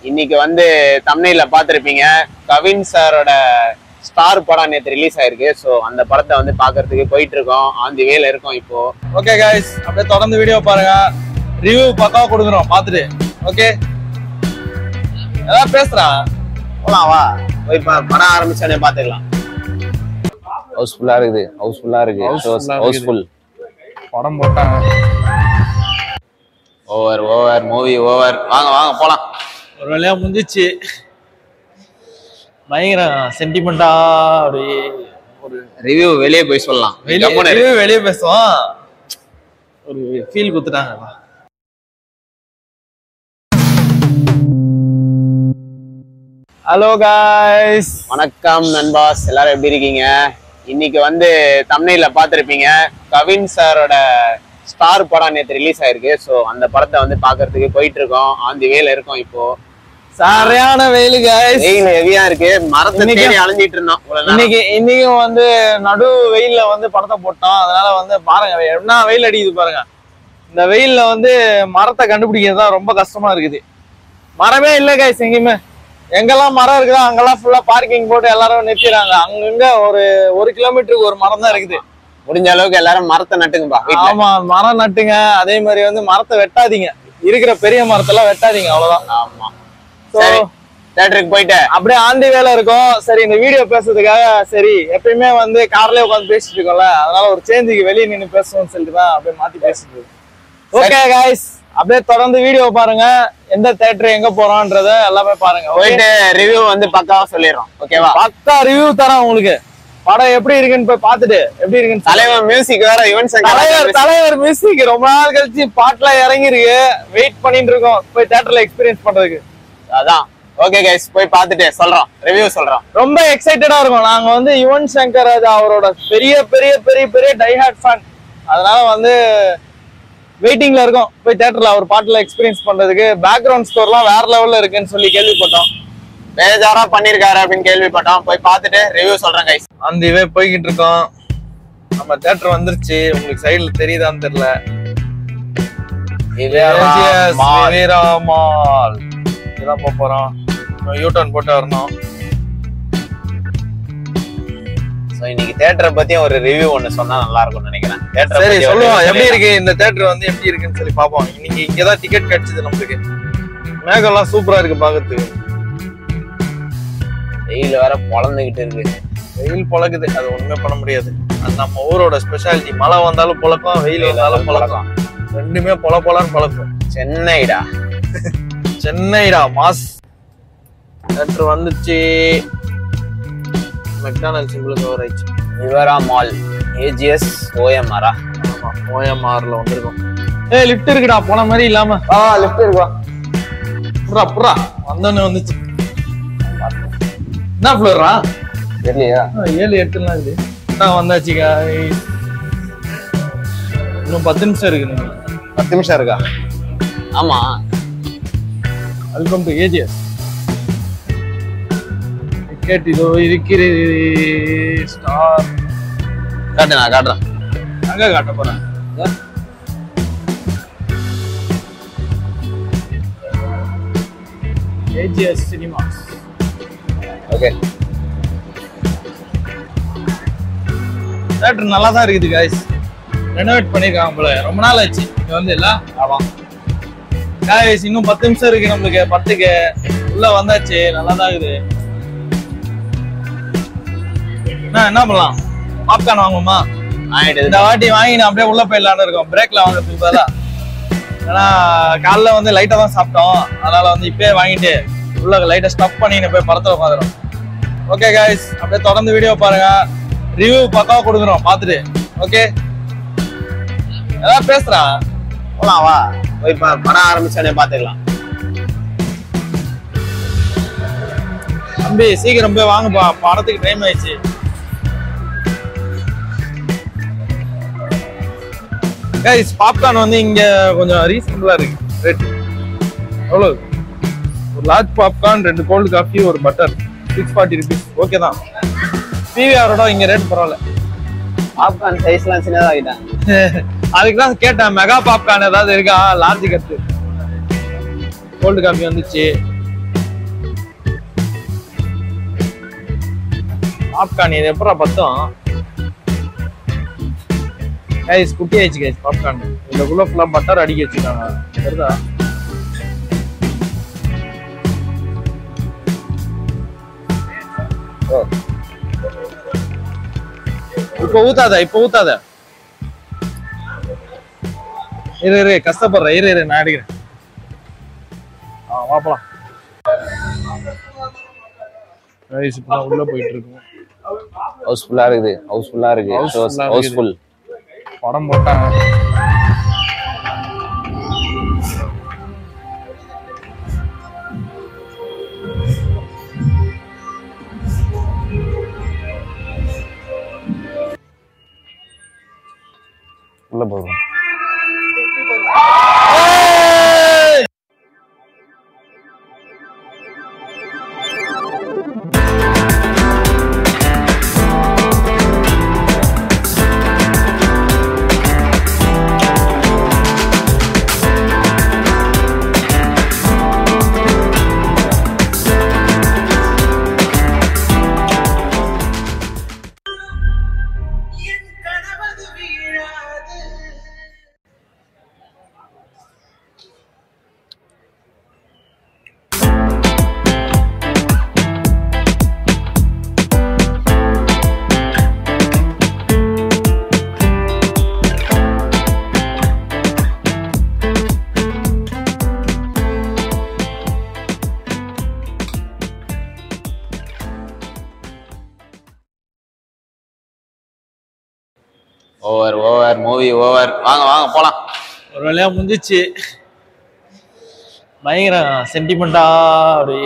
இன்னைக்கு வந்து தம்ப்நெயில்ல பார்த்திருப்பீங்க, கவின் சாரோட ஸ்டார் படம் நேற்று ரிலீஸ் ஆயிருக்கு. ஸோ அந்த படத்தை வந்து பார்க்கறதுக்கு போயிட்டு இருக்கோம். ஆன் தி வேல இருக்கோம் இப்போ. ஓகே கைஸ், அப்படியே தொடர்ந்து வீடியோ பாருங்க. ரிவ்யூ பக்காவா கொடுக்குறோம் பார்த்துட்டு. ஓகே, ஏதாவது பேசுறா போலாம் வா, போய் படம் ஆரம்பிச்சானே பார்த்துக்கலாம். ஹவுஸ்ஃபுல்லா இருக்குது, ஹவுஸ்ஃபுல்லா இருக்கு, ஹவுஸ்ஃபுல் படம் போட்டாங்க. Over over movie over. வாங்க வாங்க போலாம். ஒரு வேலையா முடிஞ்சிச்சு. பயங்கர சென்டிமெண்டா அப்படியே ஒரு ரிவ்யூ வெளியே போய் சொல்லலாம். வெளியே பேசுவோம். ஒரு ஃபீல் கொடுத்துட்டாங்க. ஹலோ காய்ஸ், வணக்கம் நண்பாஸ், எல்லாரும் எப்படி இருக்கீங்க? இன்னைக்கு வந்து தம்ப்நெயில்ல பார்த்திருப்பீங்க, கவின் சாரோட ஸ்டார் படம் நேற்று ரிலீஸ் ஆயிருக்கு. ஸோ அந்த படத்தை வந்து பார்க்கறதுக்கு போயிட்டு இருக்கோம். ஆன் தி வேல இருக்கோம் இப்போ. சரியான வெயில் காய்ஸ், வெயில் ஹெவியா இருக்கு. மரத்தை தேடி அலைஞ்சிட்டு இருந்தோம். இன்னைக்கும் வந்து நடு வெயில்ல வந்து படத்தை போட்டோம். அதனால வந்து பாருங்க என்ன வெயில் அடிக்குது பாருங்க. இந்த வெயில்ல வந்து மரத்தை கண்டுபிடிக்கிறது தான் ரொம்ப கஷ்டமா இருக்குது. மரமே இல்லை காய்ஸ் எங்கேயுமே. எங்கெல்லாம் மரம் இருக்குதோ அங்கெல்லாம் ஃபுல்லா பார்க்கிங் போட்டு எல்லாரும் நிறுத்திடுறாங்க. அங்கங்க ஒரு கிலோமீட்டருக்கு ஒரு மரம் தான் இருக்குது. முடிஞ்ச அளவுக்கு எல்லாரும் மரத்தை நட்டுங்கப்பா. ஆமா, மரம் நட்டுங்க. அதே மாதிரி வந்து மரத்தை வெட்டாதீங்க. இருக்கிற பெரிய மரத்தெல்லாம் வெட்டாதீங்க, அவ்வளவுதான். ஆமா, தியேட்டருக்கு போயிட்டு அப்படியே ஆந்தி வேலை இருக்கும். சரி, இந்த வீடியோ பேசுறதுக்காக சரி எப்பயுமே வந்து கார்லயே உட்காந்து பேசிட்டு இருக்கோம்ல, அதனால ஒரு சேஞ்சுக்கு வெளியே நின்று பேசணும்னு சொல்லிட்டு தான் அப்படியே மாத்தி பேசிட்டு இருக்கோம். ஓகே காய்ஸ், அப்படியே தொடர்ந்து வீடியோ பாருங்க. எந்த தியேட்டர் எங்க போறோம்ன்றத எல்லாமே பாருங்க. போயிட்டு ரிவ்யூ வந்து பக்காவா சொல்லிடுறோம். ஓகேவா? பக்கா ரிவ்யூ தரேன் உங்களுக்கு. படம் எப்படி இருக்குன்னு போய் பார்த்துட்டு எப்படி இருக்குன்னு. தலைவர் மியூசிக் வேற, யுவன் சங்கர் தலைவர் மியூசிக் ரொம்ப நாள் கழிச்சு பாட்டுலாம் இறங்கி இருக்கு. வெயிட் பண்ணிட்டு இருக்கோம் போய் தியேட்டர்ல எக்ஸ்பீரியன்ஸ் பண்றதுக்கு. அதான். ஓகே கைஸ், போய் பார்த்துட்டு சொல்றோம், ரிவ்யூ சொல்றோம். ரொம்ப எக்ஸைட்டடா இருக்கும். நாங்க வந்து யுவன் சங்கர் ராஜா அவரோட பெரிய பெரிய பெரிய பெரிய டைஹார்ட் ஃபேன். அதனால வந்து வெயிட்டிங்ல இருக்கோம் போய் தியேட்டர்ல அவர் பாட்டுல எக்ஸ்பீரியன்ஸ் பண்றதுக்கு. பேக்ரவுண்ட் ஸ்கோர்லாம் வேற லெவல்ல இருக்குன்னு சொல்லி கேள்விப்பட்டோம். பேஜாரா பண்ணிருக்காரு அப்படின்னு கேள்விப்பட்டோம். போய் பார்த்துட்டு ரிவ்யூ சொல்றேன் கைஸ். அந்த இவே போய்கிட்டு இருக்கோம். நம்ம தியேட்டர் வந்துருச்சு. உங்களுக்கு சைடுல தெரியுதான்னு தெரியல. மால் இதான் போக போறோம். யூட்டர்ன் போட்டு வரணும். இன்னைக்கு தியேட்டரை பத்தி ஒரு ரிவ்யூ ஒண்ணு சொன்னா நல்லா இருக்கும்னு நினைக்கிறேன். சரி சொல்லுவோம், எப்படி இருக்கு இந்த தியேட்டர் வந்து எப்படி இருக்குன்னு சொல்லி பாப்போம். இன்னைக்கு இங்கதான் டிக்கெட் கிடைச்சது நம்மளுக்கு. மேகம் எல்லாம் சூப்பரா இருக்கு பாக்கிறதுக்கு. வெயில் வேற பொழந்துகிட்டு இருக்கு. வெயில் பொழக்குது, அது ஒண்ணுமே பண்ண முடியாது. அது நம்ம ஊரோட ஸ்பெஷாலிட்டி. மழை வந்தாலும் பொழக்கும், வெயில் வந்தாலும் பொழக்கும். ரெண்டுமே பொழன்னு பொழக்கும். சென்னைடா சென்னைடா மாஸ். தியேட்டர் வந்துச்சு. மெக்டானல்ட் சிம்பிள் கவர் ஆயிடுச்சு. விவரா மால் ஏஜிஎஸ் ஓஎம்ஆரா? ஆமா, ஓஎம்ஆர்ல வந்திருக்கோம். லிஃப்ட் இருக்குடா, போன மாதிரி இல்லாம. லிஃப்ட் இருக்கா? புறா வந்தோன்னு வந்துச்சு. என்ன ஃப்ளோரா தெரியலையா? 7 8 இது வந்தாச்சுக்கா. இன்னும் 10 நிமிஷம் இருக்கு. 10 நிமிஷம் இருக்கா? ஆமா. Welcome to AGS. டிக்கெட் இதோ இருக்கிறது. ஸ்டார் காட்டு, நான் காட்டுறேன். அங்க காட்ட போறேன். AGS cinemas. ஓகே, தியேட்டர் நல்லா தான் இருக்குது காய்ஸ். ரெனோவேட் பண்ணிருக்காங்க போல. ரொம்ப நாள் ஆச்சு இங்க வந்து இல்ல. ஆமா காய்ஸ், இன்னும் 10 நிமிஷம் இருக்கு நம்மளுக்கு. 10க்கு உள்ள வந்தாச்சு. நல்லா தான் இருக்குது. என்ன பண்ணலாம்? பாப்கார்ன் வாங்குமா? இந்த வாட்டி வாங்கி நான் அப்படியே உள்ள போயிடலான்னு இருக்கோம். பிரேக்ல வாங்குறதுக்கு பதிலா. ஏன்னா காலைல வந்து லைட்டா தான் சாப்பிட்டோம். அதனால வந்து இப்பயே வாங்கிட்டு உள்ள லைட்டா ஸ்டப் பண்ணி போய் படத்துல உட்காந்துரும். ஓகே காய்ஸ், அப்படியே தொடர்ந்து வீடியோ பாருங்க. ரிவ்யூ பக்காவா கொடுக்குறோம் பார்த்துட்டு. ஓகே, ஏதாவது பேசுறா போலாம் வா, போய் படம் ஆரம்பிச்சானே பார்த்துக்கலாம். தம்பி சீக்கிரம் போய் வாங்கப்பா, படத்துக்கு டைம் ஆயிடுச்சு. கைஸ், பாப்கார்ன் வந்து இங்க கொஞ்சம் ரீசனபிளா இருக்கு. ரேட் எவ்வளவு? ஒரு லார்ஜ் பாப்கார்ன், 2 கோல்டு காஃபி, ஒரு பட்டர், 640 rupees. ஓகே தான். பிவிஆரோட இங்க ரேட் பரவாயில்ல. பாப்கார்ன் சைஸ்லாம் சின்னதாகிட்டேன். அதுக்கு தான் கேட்டேன், மெகா பாப்கார்ன் ஏதாவது இருக்கா லார்ஜ் கட்டு. கோல்டு காஃபி வந்துச்சு. பாப்கார்ன் இது எப்பறம் பத்தம் கைஸ் குட்டி ஆயிடுச்சு கைஸ் பாப்கார்ன் இதுக்குள்ள ஃபுல்லா பட்டர் அடிக்க வச்சிருக்காங்க வருதா இப்ப ஊத்தாத இரு கஷ்டப்படுற இரு நான் அடிக்கிறேன் வாப்பலாம் உள்ள போயிட்டு இருக்கோம் ஹவுஸ்ஃபுல்லா இருக்கு ஹவுஸ்ஃபுல் படம் போட்டாங்க உள்ள போறோம் ஓவர் மூவி ஓவர் வாங்க போலாம் ஒரு வழியா முடிஞ்சிச்சு பயங்கர சென்டிமெண்டா ஒரு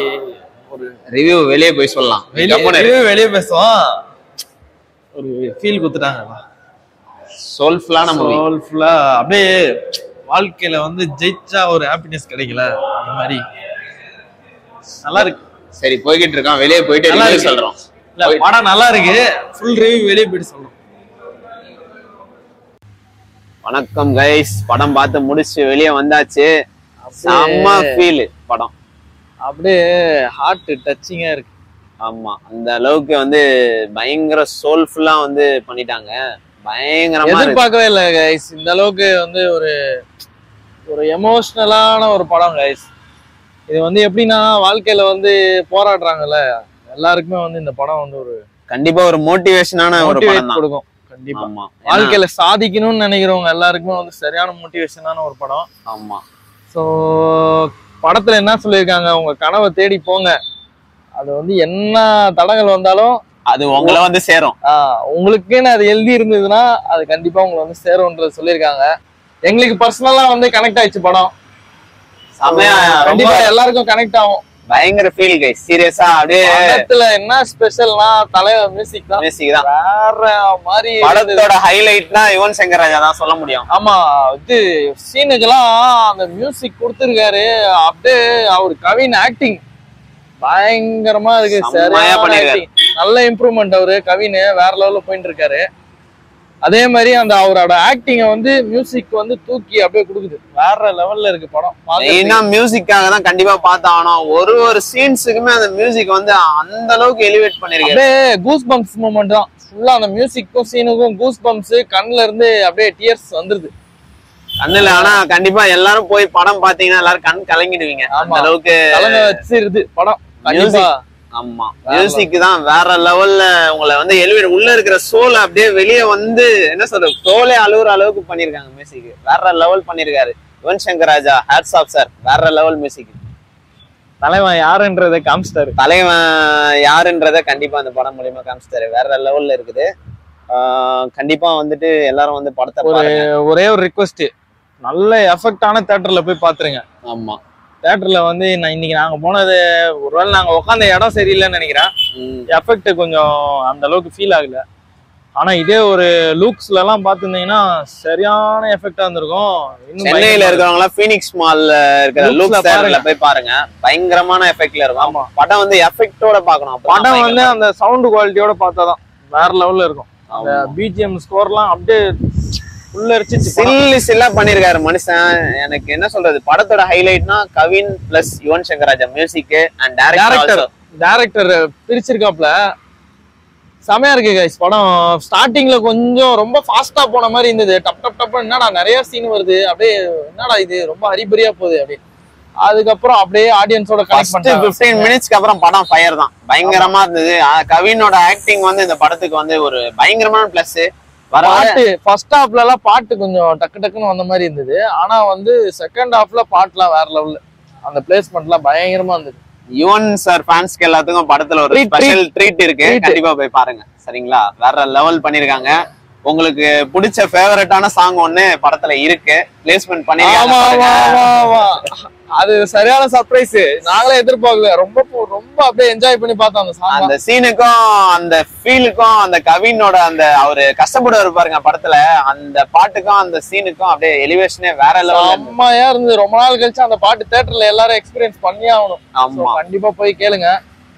ரிவ்யூ வெளியே போய் சொல்லலாம் வெளியே பேசுவோம் ஒரு ஃபீல் குத்துட்டாங்க சோல்ஃபுல்லான மூவி சோல்ஃபுல்லா அப்படியே வாழ்க்கையில வந்து ஜெயிச்சா ஒரு ஹாப்பினஸ் கிடைக்கல அந்த மாதிரி நல்லா இருக்கு சரி போய்கிட்டு இருக்கோம் வெளியே போயிட்டு நல்லா ரிவ்யூ சொல்றோம் இல்ல படம் நல்லா இருக்கு ஃபுல் ரிவ்யூ வெளியே போயிட்டு சொல்றோம் வணக்கம் கைஸ் படம் பார்த்து முடிச்சு வெளியே வந்தாச்சு செம்ம ஃபீல் படம் அப்படியே ஹார்ட் டச்சிங்கா இருக்கு ஆமா அந்த அளவுக்கு வந்து பயங்கர சோல்ஃபுல்லா வந்து பண்ணிட்டாங்க பயங்கரமா எதிர்பார்க்கவே இல்லை கைஸ் இந்த அளவுக்கு வந்து ஒரு எமோஷனலான ஒரு படம் கைஸ் இது வந்து எப்படின்னா வாழ்க்கையில வந்து போராடுறாங்கல்ல எல்லாருக்குமே வந்து இந்த படம் வந்து ஒரு கண்டிப்பா ஒரு மோட்டிவேஷனான ஒரு படம் தான் கொடுக்கும் கண்டிப்பா வாழ்க்கையில சாதிக்கணும்னு நினைக்கிறவங்க எல்லாருக்குமே வந்து சரியான மோட்டிவேஷனான ஒரு படம் ஆமா சோ படத்துல என்ன சொல்லியிருக்காங்க உங்க கனவை தேடி போங்க அது வந்து என்ன தடங்கள் வந்தாலும் அது உங்களை வந்து சேரும் உங்களுக்குன்னு அது எழுதி இருந்ததுன்னா அது கண்டிப்பா உங்களை வந்து சேரும்ன்றது சொல்லியிருக்காங்க எங்களுக்கு பர்சனலா வந்து கனெக்ட் ஆயிடுச்சு படம் கண்டிப்பா எல்லாருக்கும் கனெக்ட் ஆகும் பயங்கர ஃபீல் கைஸ் சீரியஸா அப்படியே படத்துல என்ன ஸ்பெஷல்னா தலைவர் மியூசிக் தான் வேற மாதிரி படத்தோட ஹைலைட்னா யுவன் சங்கர் ராஜா தான் சொல்ல முடியும் ஆமா இது சீனுக்கெல்லாம் அந்த மியூசிக் கொடுத்துருக்காரு அப்படியே அவர் கவின் ஆக்டிங் பயங்கரமா இருக்கு சரியா நல்ல இம்ப்ரூவ்மெண்ட் அவரு கவின் வேற லெவல்ல போயிட்டு இருக்காரு அதே மாதிரி அந்த அவரோட ஆக்டிங்க வந்து மியூசிக் வந்து தூக்கி அப்படியே கொடுக்குது வேற லெவல்ல இருக்கு படம் மியூசிக்காக தான் கண்டிப்பா பார்த்தாகணும் ஒரு சீன்ஸுக்குமே அந்த மியூசிக் வந்து அந்த அளவுக்கு எலிவேட் பண்ணிருக்கு அப்படியே கூஸ் பம்ப்ஸ் மூமெண்ட் தான் ஃபுல்லா அந்த மியூசிக்கும் சீனுக்கும் கூஸ் பம்ப்ஸ் கண்ணுல இருந்து அப்படியே டியர்ஸ் வந்துருது கண்ணுல ஆனா கண்டிப்பா எல்லாரும் போய் படம் பாத்தீங்கன்னா எல்லாரும் கண் கலங்கிடுவீங்க அந்த அளவுக்கு கலங்க வச்சிருது படம் கண்டிப்பா ஆமா மியூசிக் தான் வேற லெவல்ல உங்களை வந்து எலிவேட் உள்ள இருக்கிற சோல் அப்படியே வெளியே வந்து என்ன சொல்றது சோலே அழுகுற அளவுக்கு பண்ணிருக்காங்க மியூசிக் வேற லெவல் பண்ணிருக்காரு யுவன் சங்கர் ராஜா ஹேட்ஸ் ஆஃப் சார் வேற லெவல் மியூசிக் தலைவன் யாருன்றதை காமிச்சிட்டாரு கண்டிப்பா அந்த படம் மூலியமா காமிச்சிட்டாரு வேற லெவல்ல இருக்குது கண்டிப்பா வந்துட்டு எல்லாரும் வந்து படத்தை ஒரே ஒரு ரிக்வெஸ்ட் நல்ல எஃபெக்டான தியேட்டர்ல போய் பாத்துருங்க ஆமா தியேட்டர்ல வந்து இன்னைக்கு நாங்க போனது ஒருவேளை நாங்க உட்காந்த இடம் சரியில்லைன்னு நினைக்கிறேன் எஃபெக்ட் கொஞ்சம் அந்த அளவுக்கு ஃபீல் ஆகல ஆனா இதே ஒரு லூக்ஸ்ல எல்லாம் பாத்துருந்தீங்கன்னா சரியான எஃபெக்டா இருந்திருக்கும் சென்னையில இருக்கிறவங்க எல்லாம் பீனிக்ஸ் மால்ல இருக்கிற லூக்ஸ் தியேட்டர்ல போய் பாருங்க பயங்கரமான எஃபெக்ட்ல இருக்கும் ஆமா படம் வந்து எஃபெக்டோட பாக்கணும் படம் வந்து அந்த சவுண்ட் குவாலிட்டியோட பார்த்தாதான் வேற லெவல்ல இருக்கும் அந்த பிஜிஎம் ஸ்கோர்லாம் அப்படியே சில்லா பண்ணிருக்காரு மனுஷன் எனக்கு என்ன சொல்றது படத்தோட ஹைலைட்னா Kavin plus Yuvan Shankar Raja music and director பிரிச்சிருக்காப்ல செமையா இருக்கு கைஸ் படம். ஸ்டார்டிங்ல கொஞ்சம் ரொம்ப ஃபாஸ்டா போன மாதிரி இருந்தது. டப் டப் டப் என்னடா நிறைய சீன் வருது, அப்படியே என்னடா இது ரொம்ப ஹரிபரியா போகுது அப்படியே. அதுக்கப்புறம் அப்படியே ஆடியன்ஸோட கனெக்ட் பண்ணிட்டு 15 மினிட்ஸ்க்கு அப்புறம் படம் ஃபயர் தான், பயங்கரமா இருந்தது. கவினோட ஆக்டிங் வந்து இந்த படத்துக்கு வந்து ஒரு பயங்கரமான பிளஸ். பாட்டு ஃபர்ஸ்ட் ஹாஃப்ல எல்லாம் பாட்டு கொஞ்சம் டக்கு டக்குன்னு வந்த மாதிரி இருந்தது. ஆனா வந்து செகண்ட் ஹாஃப்ல பாட்டுலாம் வேற லெவல்ல, அந்த பிளேஸ்மெண்ட்லாம் பயங்கரமா இருந்தது. யுவன் சார் ஃபேன்ஸ்க்கு எல்லாத்துக்கும் படத்துல ஒரு ஸ்பெஷல் ட்ரீட் இருக்கு, கண்டிப்பா போய் பாருங்க சரிங்களா. வேற லெவல் பண்ணிருக்காங்க. உங்களுக்கு பிடிச்ச ஃபேவரட்டான சாங் ஒண்ணு படத்துல இருக்கு, பிளேஸ்மெண்ட் பண்ணிருக்காங்க. அது சரியான சர்ப்ரைஸ், நாங்களே எதிர்பார்க்கல. ரொம்ப ரொம்ப அப்படியே என்ஜாய் பண்ணி பார்த்தோம் அந்த சாங். அந்த சீனுக்கும் அந்த ஃபீலுக்கும் அந்த கவினோட அந்த அவரு கஷ்டப்பட்டு பாருங்க படத்துல, அந்த பாட்டுக்கும் அந்த சீனுக்கும் அப்படியே எலிவேஷனே வேற லெவல், செம்மையா இருந்தது. ரொம்ப நாள் கழிச்சு அந்த பாட்டு தியேட்டர்ல எல்லாரும் எக்ஸ்பீரியன்ஸ் பண்ணி ஆகணும். ஆமா, கண்டிப்பா போய் கேளுங்க.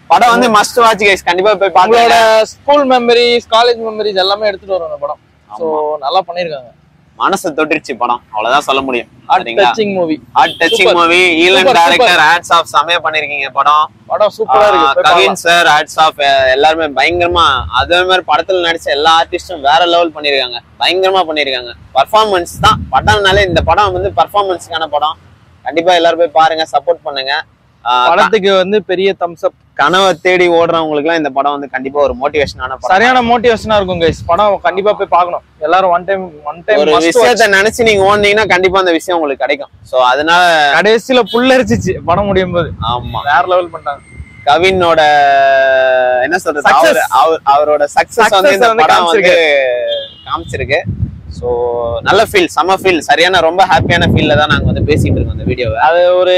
படம் வந்து மஸ்ட் வாட்ச் கைஸ், கண்டிப்பா போய் பாருங்க. உங்களோட ஸ்கூல் மெமரிஸ், காலேஜ் மெமரிஸ் எல்லாமே எடுத்துட்டு வரும் அந்த படம். சோ நல்லா பண்ணிருக்காங்க, மனசை தொட்டுருச்சு படம், அவ்வளவுதான் சொல்ல முடியும். Touching movie, touching movie. Elan director hats off, செமையா பண்ணிருக்கீங்க படம் சூப்பரா இருக்கு. கவின் சார் ஹேட்ஸ் ஆஃப், எல்லாருமே பயங்கரமா. அதே மாதிரி படத்துல நடிச்ச எல்லா ஆர்டிஸ்டும் வேற லெவல் பண்ணிருக்காங்க, பயங்கரமா பண்ணிருக்காங்க. பர்ஃபார்மன்ஸ் தான் படம்னாலே, இந்த படம் வந்து பர்ஃபார்மன்ஸ்க்கான படம். கண்டிப்பா எல்லாரும் போய் பாருங்க, சப்போர்ட் பண்ணுங்க. படத்துக்கு வந்து பெரிய தம்ஸ் அப். கனவை தேடி ஓடுறவங்களுக்கு எல்லாம் இந்த படம் வந்து கண்டிப்பா ஒரு மோட்டிவேஷனான படம், சரியான மோட்டிவேஷனா இருக்கும் கைஸ். படம் கண்டிப்பா போய் பார்க்கணும் எல்லாரும். ஒன் டைம் ஒரு விஷயத்தை நினைச்சு நீங்க ஓடுனீங்கன்னா கண்டிப்பா அந்த விஷயம் உங்களுக்கு கிடைக்கும். சோ அதனால கடைசியில புல்லரிச்சிச்சு படம் முடியும் போது. ஆமா, வேற லெவல் பண்ணிட்டாங்க. கவினோட என்ன சொல்றது, அவரோட சக்சஸ் வந்து இந்த படம் வந்து காமிச்சிருக்கு. சோ நல்ல ஃபீல், செம ஃபீல், சரியான ரொம்ப ஹாப்பியான ஃபீல்ல தான் நாங்க வந்து பேசிட்டு இருக்கோம் இந்த வீடியோவை. அது ஒரு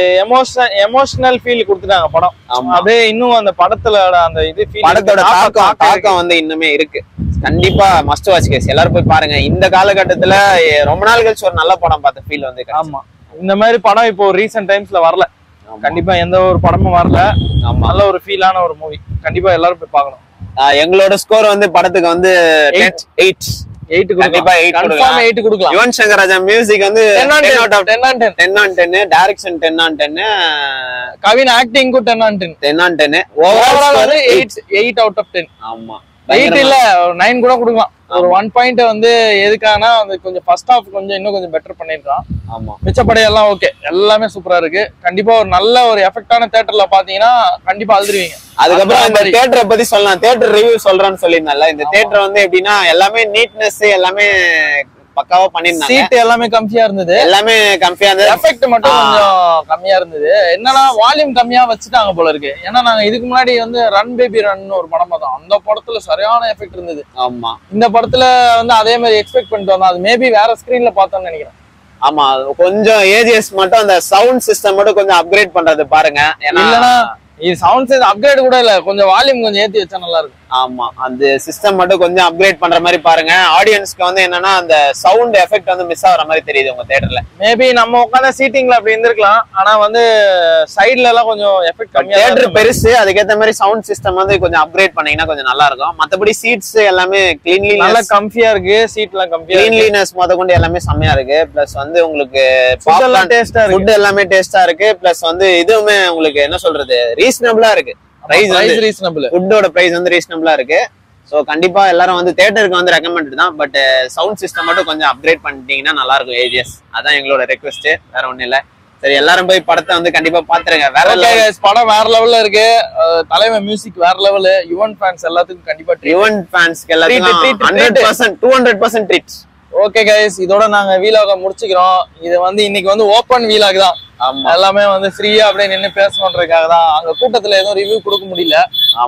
எமோஷனல் ஃபீல் கொடுத்துட்டாங்க படம். அப்படியே இன்னும் அந்த படத்துல அந்த இது படத்தோட தாக்கம் வந்து இன்னுமே இருக்கு. கண்டிப்பா மஸ்ட் வாட்ச் கேஸ், எல்லாரும் போய் பாருங்க. இந்த காலகட்டத்துல ரொம்ப நாள் கழிச்சு ஒரு நல்ல படம் பார்த்த ஃபீல் வந்து. ஆமா, இந்த மாதிரி படம் இப்போ ரீசெண்ட் டைம்ஸ்ல வரல, கண்டிப்பா எந்த ஒரு படமும் வரல. நல்ல ஒரு ஃபீலான ஒரு மூவி, கண்டிப்பா எல்லாரும் போய் பார்க்கணும். எங்களோட ஸ்கோர் வந்து படத்துக்கு வந்து 8 கொடுக்கலாம். யுவன் சங்கர் ராஜா மியூசிக் வந்து 10 out of 10, direction 10 on 10, Kavin acting 10 on 10, overall வந்து 8 out of 10. ஆமா, 8 இல்ல 9 கூட கொடுக்கலாம். ஒரு 1 பாயிண்ட் வந்து எதுக்கானா அது கொஞ்சம் ஃபர்ஸ்ட் ஹாஃப் கொஞ்சம் இன்னும் கொஞ்சம் பெட்டர் பண்ணிருக்கான். ஆமா, மிச்சப்படி எல்லாம் ஓகே, எல்லாமே சூப்பரா இருக்கு. கண்டிப்பா ஒரு நல்ல ஒரு எஃபெக்டான தியேட்டர்ல பாத்தீங்கன்னா கண்டிப்பா அழுதுருவீங்க. அதுக்கப்புறம் இந்த தியேட்டரை பத்தி சொல்லலாம், தியேட்டர் ரிவ்யூ சொல்றேன்னு சொல்லியிருந்தால. இந்த தியேட்டர் வந்து எப்படின்னா எல்லாமே நீட்னஸ், எல்லாமே பக்காவா பண்ணிருந்தாங்க. சீட் எல்லாமே கம்மியா இருந்தது, எல்லாமே கம்மியா இருந்தது. எஃபெக்ட் மட்டும் கொஞ்சம் கம்மியா இருந்தது. என்னன்னா வால்யூம் கம்மியா வச்சுட்டாங்க போல இருக்கு. ஏன்னா நாங்க இதுக்கு முன்னாடி வந்து ரன் பேபி ரன் ஒரு படம் பார்த்தோம், அந்த படத்துல சரியான எஃபெக்ட் இருந்தது. ஆமா, இந்த படத்துல வந்து அதே மாதிரி எக்ஸ்பெக்ட் பண்ணிட்டு வந்தோம். அது மேபி வேற ஸ்கிரீன்ல பார்த்தோம்னு நினைக்கிறேன். ஆமா, கொஞ்சம் ஏஜிஎஸ் மட்டும் அந்த சவுண்ட் சிஸ்டம் மட்டும் கொஞ்சம் அப்கிரேட் பண்றது பாருங்க. இல்லன்னா இது சவுண்ட் சைஸ் அப்கிரேட் கூட இல்ல, கொஞ்சம் வால்யூம் கொஞ்சம் ஏத்தி வச்சா நல்லா இருக்கும். ஆமா, அந்த சிஸ்டம் மட்டும் கொஞ்சம் அப்கிரேட் பண்ற மாதிரி பாருங்க. ஆடியன்ஸ்க்கு வந்து என்னன்னா அந்த சவுண்ட் எஃபெக்ட் வந்து மிஸ் ஆகுற மாதிரி தெரியுது உங்க தியேட்டர்ல. மேபி நம்ம உட்கார்ந்த சீட்டிங்ல அப்படி இருந்திருக்கலாம், ஆனா வந்து சைடுல எல்லாம் கொஞ்சம் எஃபெக்ட் கம்மியா. தியேட்டர் பெருசு, அதுக்கேற்ற மாதிரி சவுண்ட் சிஸ்டம் வந்து கொஞ்சம் அப்கிரேட் பண்ணீங்கன்னா கொஞ்சம் நல்லா இருக்கும். மத்தபடி சீட்ஸ் எல்லாமே கிளீன்லி நல்லா கம்ஃபியா இருக்கு, சீட் எல்லாம் கம்ஃபியா, கிளீன்லினஸ் முத கொண்டு எல்லாமே செம்மையா இருக்கு. பிளஸ் வந்து உங்களுக்கு ஃபுட் எல்லாம் டேஸ்டா இருக்கு, ஃபுட் எல்லாமே டேஸ்டா இருக்கு. பிளஸ் வந்து இதுவுமே உங்களுக்கு என்ன சொல்றது, ரீசனபிளா இருக்கு. பிரைஸ் ரீசனபிள், ஃபுட்டோட பிரைஸ் வந்து ரீசனபிளா இருக்கு. சோ கண்டிப்பா எல்லாரும் வந்து தியேட்டருக்கு வந்து ரெக்கமெண்டட் தான். பட் சவுண்ட் சிஸ்டம் மட்டும் கொஞ்சம் அப்கிரேட் பண்ணிட்டீங்கன்னா நல்லா இருக்கும் ஏஜிஎஸ். அதான் எங்களோட ரெக்வெஸ்ட், வேற ஒண்ணும் இல்ல. சரி, எல்லாரும் போய் படத்தை வந்து கண்டிப்பா பாத்துருங்க. படம் வேற லெவல்ல இருக்கு. தலைவர் மியூசிக் வேற லெவல். யுவன் ஃபேன்ஸ் எல்லாத்துக்கும் கண்டிப்பா, யுவன் ஃபேன்ஸ்க்கு எல்லாத்துக்கும் 100% 200% ட்ரீட். ஓகே கைஸ், இதோட நாங்க வீலாக முடிச்சுக்கிறோம். இது வந்து இன்னைக்கு வந்து ஓப்பன் வீலாக் தான். எல்லாமே வந்து ஃப்ரீயா அப்படியே நின்று பேசணுன்றதுக்காக தான். அங்க கூட்டத்துல எதுவும் ரிவ்யூ கொடுக்க முடியல,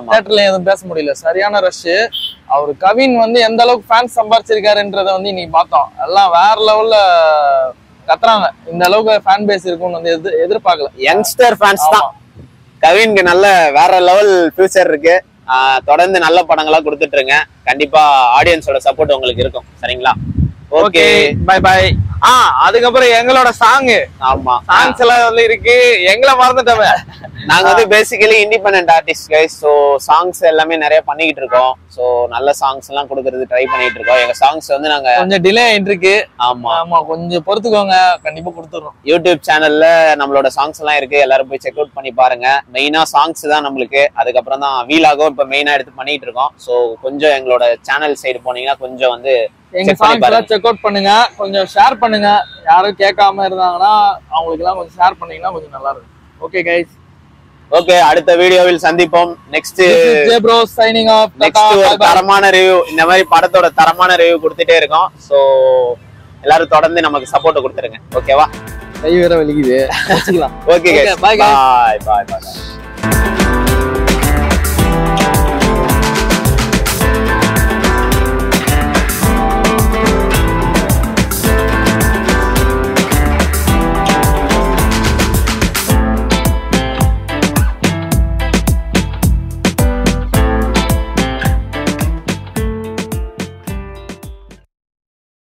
தியேட்டர்ல எதுவும் பேச முடியல, சரியான ரஷ். அவரு கவின் வந்து எந்த அளவுக்கு ஃபேன்ஸ் சம்பாரிச்சிருக்காருன்றத வந்து இன்னைக்கு பார்த்தோம். எல்லாம் வேற லெவல்ல கத்துறாங்க. இந்த அளவுக்கு ஃபேன் பேஸ் இருக்கும்னு வந்து எதிர்பார்க்கல. யங்ஸ்டர் ஃபேன்ஸ் தான். கவின்க்கு நல்ல வேற லெவல் ஃபியூச்சர் இருக்கு. தொடர்ந்து நல்ல படங்களா கொடுத்துட்டு இருங்க. கண்டிப்பா ஆடியன்ஸோட சப்போர்ட் உங்களுக்கு இருக்கும். சரிங்களா? Okay, bye bye. அதுக்கப்புறம் எங்களோட சாங், ஆமா, சாங்ஸ் எல்லாம் வந்து இருக்கு. எங்களை மறந்துட்டோமே, நாங்க வந்து basically independent artist guys. So songs எல்லாமே நிறைய பண்ணிக்கிட்டு இருக்கோம். ஸோ நல்ல சாங்ஸ் எல்லாம் கொடுக்கறது ட்ரை பண்ணிட்டு இருக்கோம். எங்க சாங்ஸ் வந்து நாங்க கொஞ்சம் டிலே ஆயிட்டு இருக்கு. ஆமா ஆமா, கொஞ்சம் பொறுத்துக்கோங்க, கண்டிப்பா கொடுத்துறோம். யூடியூப் சேனல்ல நம்மளோட சாங்ஸ் எல்லாம் இருக்கு, எல்லாரும் போய் செக் அவுட் பண்ணி பாருங்க. மெயினா சாங்ஸ் தான் நம்மளுக்கு, அதுக்கப்புறம் தான் வீலாகும் இப்ப மெயினா எடுத்து பண்ணிட்டு இருக்கோம். ஸோ கொஞ்சம் எங்களோட சேனல் சைடு போனீங்கன்னா கொஞ்சம் வந்து எங்க சாங்ஸ் எல்லாம் செக் அவுட் பண்ணுங்க, கொஞ்சம் ஷேர் பண்ணுங்க. யாரும் கேட்காம இருந்தாங்கன்னா அவங்களுக்கு எல்லாம் கொஞ்சம் ஷேர் பண்ணீங்கன்னா கொஞ்சம் நல்லா இருக்கும். ஓகே கைஸ், ஓகே, அடுத்த வீடியோவில் சந்திப்போம். Next J bro signing off. Next ஒரு தரமான ரிவ்யூ, இந்த மாதிரி படத்தோட தரமான ரிவ்யூ கொடுத்துட்டே இருக்கோம். ஸோ எல்லாரும் தொடர்ந்து நமக்கு சப்போர்ட் கொடுத்துருங்க. ஓகேவா? கை வேற வலிக்குது. Okay, bye guys. பாய்.